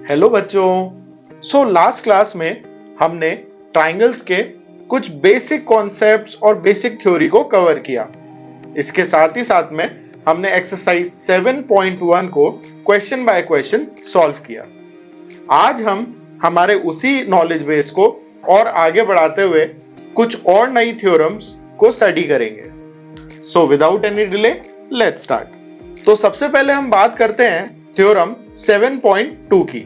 Hello बच्चों। Last class में हमने ट्राइंगल्स के कुछ बेसिक कॉन्सेप्ट्स और बेसिक थ्योरी को कवर किया। इसके साथ ही साथ में हमने एक्सरसाइज 7.1 को क्वेश्चन बाय क्वेश्चन सॉल्व किया। आज हम हमारे उसी नॉलेज बेस को और आगे बढ़ाते हुए कुछ और नई थ्योरम्स को स्टडी करेंगे। So without any delay let's start. तो सबसे पहले हम बात करते हैं थ्योरम 7.2 की।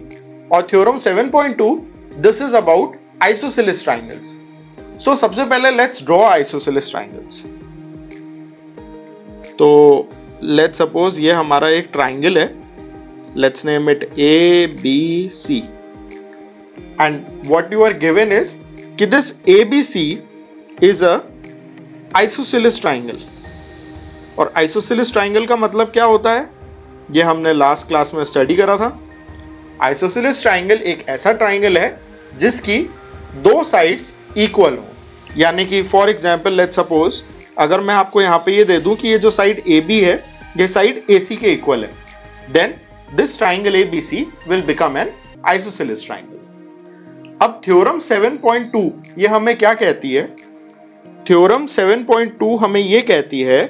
और theorem 7.2 this is about isosceles triangles. So सबसे पहले लेट्स ड्रॉ आइसोसेलेस ट्राइंगल्स। तो लेट्स सपोज ये हमारा एक ट्राइंगल है। Let's name it A B C and what you are given is कि this A B C is a isosceles triangle. और isosceles triangle का मतलब क्या होता है ये हमने लास्ट क्लास में स्टडी करा था। आइसोसेलेस ट्राइंगल एक ऐसा ट्राइंगल है जिसकी दो साइड्स इक्वल हो। यानी कि फॉर एग्जांपल लेट्स सपोज अगर मैं आपको यहां पे ये दे दूं कि ये जो साइड ए बी है ये साइड ए सी के इक्वल है, then this triangle A B C will become an isosceles triangle. अब थ्योरम 7.2 ये हमें क्या कहती है? थ्योरम 7.2 हमें ये कहती है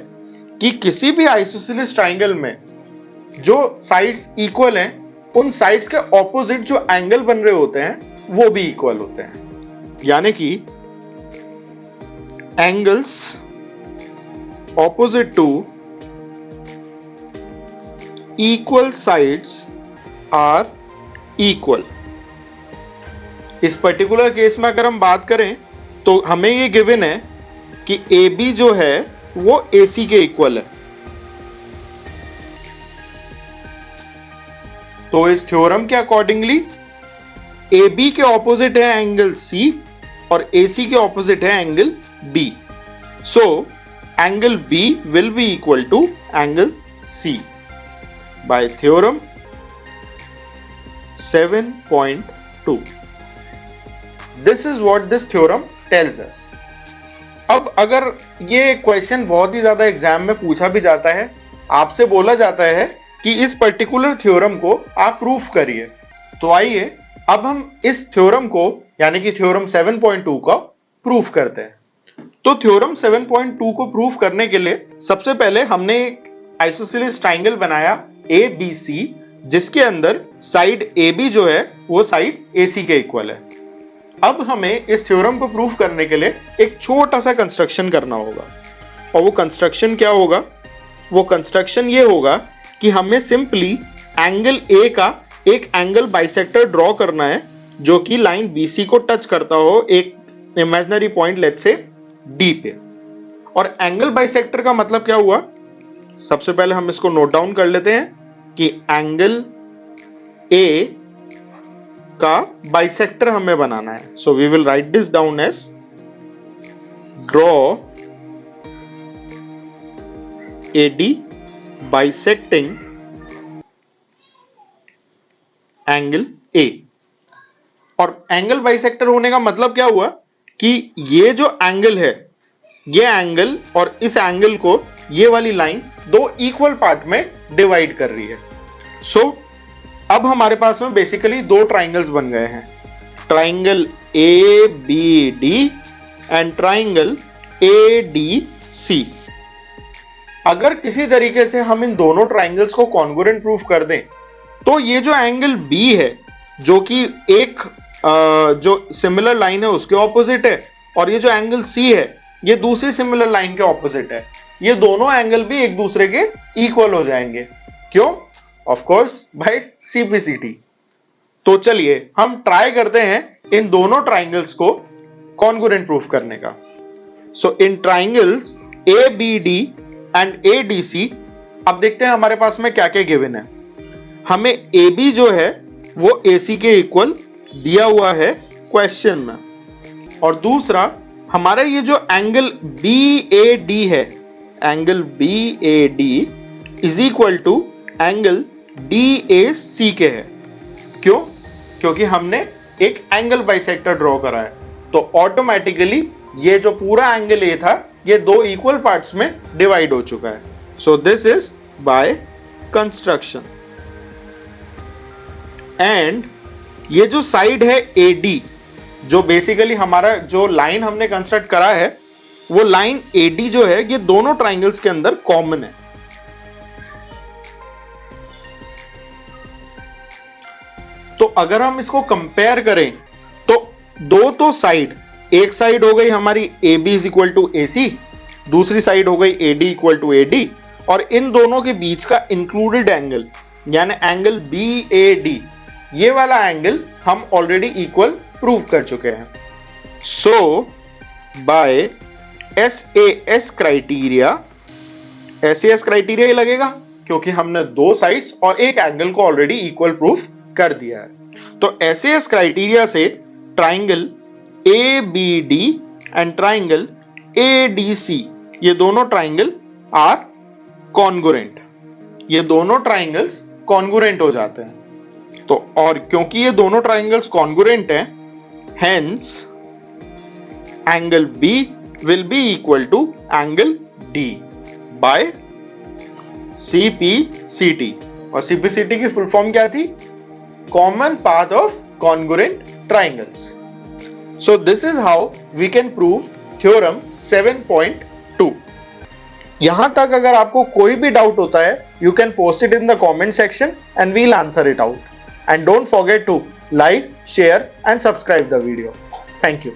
कि किसी भी आइसोसेलेस ट्राइंगल में जो साइड्स इक्वल हैं उन साइड्स के ऑपोजिट जो एंगल बन रहे होते हैं वो भी इक्वल होते हैं। यानी कि angles opposite to equal sides are equal. इस पर्टिकुलर केस में अगर हम बात करें तो हमें ये गिवन है कि ए बी जो है वो ए सी के इक्वल है। तो इस थ्योरम के अकॉर्डिंगली ए बी के ऑपोजिट है एंगल सी और ए सी के ऑपोजिट है angle B. So angle B will be equal to angle C by theorem 7.2। This is what this theorem tells us. अब अगर ये क्वेश्चन बहुत ही ज्यादा एग्जाम में पूछा भी जाता है, आपसे बोला जाता है कि इस पर्टिकुलर थ्योरम को आप प्रूफ करिए, तो आइए अब हम इस थ्योरम को यानी कि थ्योरम 7.2 को प्रूफ करते हैं। तो थ्योरम 7.2 को प्रूफ करने के लिए सबसे पहले हमने एक आइसोसेलेस ट्राइंगल बनाया ए बी सी, जिसके अंदर साइड ए बी जो है वो साइड ए सी के इक्वल है। अब हमें इस थ्योरम को प्रूफ करने के लिए एक छोटा सा कंस्ट्रक्शन करना होगा। और वो कंस्ट्रक्शन क्या होगा? वो कंस्ट्रक्शन ये होगा कि हमें सिंपली एंगल ए का एक एंगल बाइसेक्टर ड्रॉ करना है जो कि लाइन बीसी को टच करता हो एक imaginary point let's say D पे। और एंगल बाइसेक्टर का मतलब क्या हुआ? सबसे पहले हम इसको नोट डाउन कर लेते हैं कि एंगल ए का बाइसेक्टर हमें बनाना है। So we will write this down as draw AD bisecting angle A. और एंगल बाइसेक्टर होने का मतलब क्या हुआ कि ये जो एंगल है ये एंगल और इस एंगल को ये वाली लाइन दो इक्वल पार्ट में डिवाइड कर रही है। सो अब हमारे पास में बेसिकली दो ट्राइंगल्स बन गए हैं, triangle A B D and triangle A D C. अगर किसी तरीके से हम इन दोनों ट्राइंगल्स को कॉन्ग्रुएंट प्रूफ कर दें तो ये जो एंगल बी है जो कि एक जो सिमिलर लाइन है उसके ऑपोजिट है और ये जो एंगल सी है ये दूसरी सिमिलर लाइन के ऑपोजिट है, ये दोनों एंगल भी एक दूसरे के इक्वल हो जाएंगे। क्यों? Of course by CPCT. तो चलिए हम ट्राई करते हैं इन दोनों ट्राइंगल्स को कॉन्ग्रुएंट प्रूफ करने का। So in triangles A B D and A D C अब देखते हैं हमारे पास में क्या क्या गिवन है। हमें ए बी जो है वो ए सी के इक्वल दिया हुआ है क्वेश्चन में। और दूसरा हमारा ये जो एंगल बी ए डी है, angle B A D is equal to angle D A C के है। क्यों? क्योंकि हमने एक एंगल बाइसेक्टर ड्रॉ करा है, तो ऑटोमेटिकली ये जो पूरा एंगल ए था ये दो इक्वल पार्ट्स में डिवाइड हो चुका है। सो this is by construction. and ये जो साइड है AD, जो बेसिकली हमारा जो लाइन हमने कंस्ट्रक्ट करा है, वो लाइन AD जो है, ये दोनों ट्राइंगल्स के अंदर कॉमन है। तो अगर हम इसको कंपेयर करें तो दो तो साइड, एक साइड हो गई हमारी AB is equal to AC, दूसरी साइड हो गई AD इक्वल टू AD, और इन दोनों के बीच का इंक्लूडेड एंगल यानी एंगल BAD, ये वाला एंगल हम ऑलरेडी इक्वल प्रूव कर चुके हैं। So by SAS criteria, SAS criteria ही लगेगा क्योंकि हमने दो साइड्स और एक एंगल को ऑलरेडी इक्वल प्रूफ कर दिया है। तो SAS क्राइटेरिया से triangle ABD and triangle ADC, ये दोनों ट्राइंगल आर कॉन्गुरेंट, ये दोनों ट्राइंगल्स कॉन्गुरेंट हो जाते हैं। तो और क्योंकि ये दोनों ट्राइंगल्स कॉन्गुरेंट हैं, hence angle B will be equal to angle D by CPCT, और CPCT की फुल फॉर्म क्या थी? Common path of congruent triangles. So this is how we can prove theorem 7.2। यहां तक अगर आपको कोई भी डाउट होता है, you can post it in the comment section and we'll answer it out. And don't forget to like, share and subscribe the video. Thank you.